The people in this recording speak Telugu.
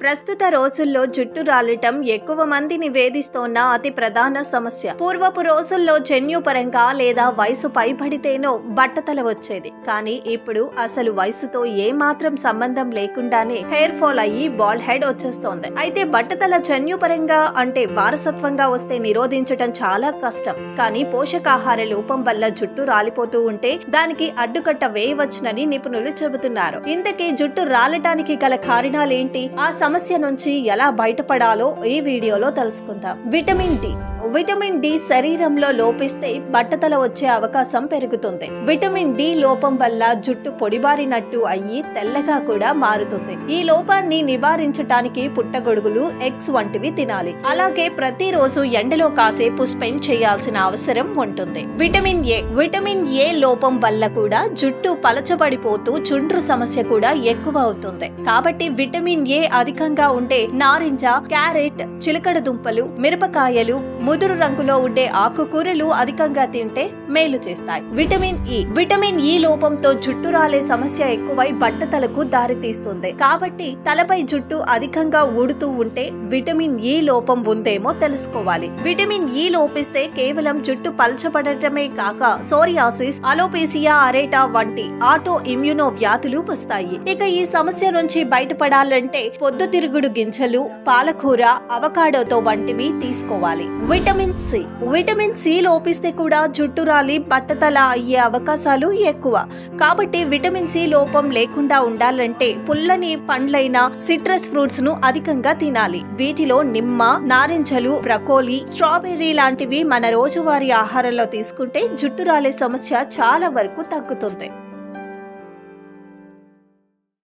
ప్రస్తుత రోజుల్లో జుట్టు రాలటం ఎక్కువ మందిని వేధిస్తోన్న అతి ప్రధాన సమస్య. పూర్వపు రోజుల్లో జన్యుపరంగా లేదా వయసు పైబడితేనో బట్టతల వచ్చేది. కానీ ఇప్పుడు అసలు వయసుతో ఏ మాత్రం సంబంధం లేకుండానే హెయిర్ ఫాల్ అయ్యి బాల్డ్ హెడ్ వచ్చేస్తోంది. అయితే బట్టతల జన్యుపరంగా అంటే వారసత్వంగా వస్తే నిరోధించటం చాలా కష్టం. కానీ పోషకాహార లోపం వల్ల జుట్టు రాలిపోతూ ఉంటే దానికి అడ్డుకట్ట వేయవచ్చునని నిపుణులు చెబుతున్నారు. ఇంతకీ జుట్టు రాలటానికి గల కారణాలేంటి? ఆ సమస్య నుంచి ఎలా బయటపడాలో ఈ వీడియోలో తెలుసుకుందాం. విటమిన్ డి శరీరంలో లోపిస్తే బట్టతల వచ్చే అవకాశం పెరుగుతుంది. విటమిన్ డి లోపం వల్ల జుట్టు పొడిబారినట్టు అయ్యి తెల్లగా కూడా మారుతుంది. ఈ లోపాన్ని నివారించటానికి పుట్టగొడుగులు, ఎగ్స్ వంటివి తినాలి. అలాగే ప్రతిరోజు ఎండలో కాసేపు స్పెండ్ చేయాల్సిన అవసరం ఉంటుంది. విటమిన్ ఏ లోపం వల్ల కూడా జుట్టు పలచబడిపోతూ చుండ్రు సమస్య కూడా ఎక్కువ అవుతుంది. కాబట్టి విటమిన్ ఏ అధికంగా ఉండే నారింజ, క్యారెట్, చిలకడ దుంపలు, మిరపకాయలు, ముదురు రంగులో ఉండే ఆకుకూరలు అధికంగా తింటే మేలు చేస్తాయి. విటమిన్ ఈ లోపంతో జుట్టు రాలే సమస్య ఎక్కువై బట్టతలకు దారితీస్తుంది. కాబట్టి తలపై జుట్టు అధికంగా ఊడుతూ ఉంటే విటమిన్ ఈ లోపం ఉందేమో తెలుసుకోవాలి. విటమిన్ ఈ లోపిస్తే కేవలం జుట్టు పల్చబడటమే కాక సోరియాసిస్, అలోపేసియా అరేటా వంటి ఆటో ఇమ్యూనో వ్యాధులు వస్తాయి. ఇక ఈ సమస్య నుంచి బయటపడాలంటే పొద్దుతిరుగుడు గింజలు, పాలకూర, అవకాడోతో వంటివి తీసుకోవాలి. విటమిన్ సి లోపిస్తే కూడా జుట్టు రాలి బట్టతల అయ్యే అవకాశాలు ఎక్కువ. కాబట్టి విటమిన్ సి లోపం లేకుండా ఉండాలంటే పుల్లని పండ్లైన సిట్రస్ ఫ్రూట్స్ ను అధికంగా తినాలి. వీటిలో నిమ్మ, నారింజలు, బ్రకోలీ, స్ట్రాబెర్రీ లాంటివి మన రోజువారీ ఆహారంలో తీసుకుంటే జుట్టు రాలే సమస్య చాలా వరకు తగ్గుతుంది.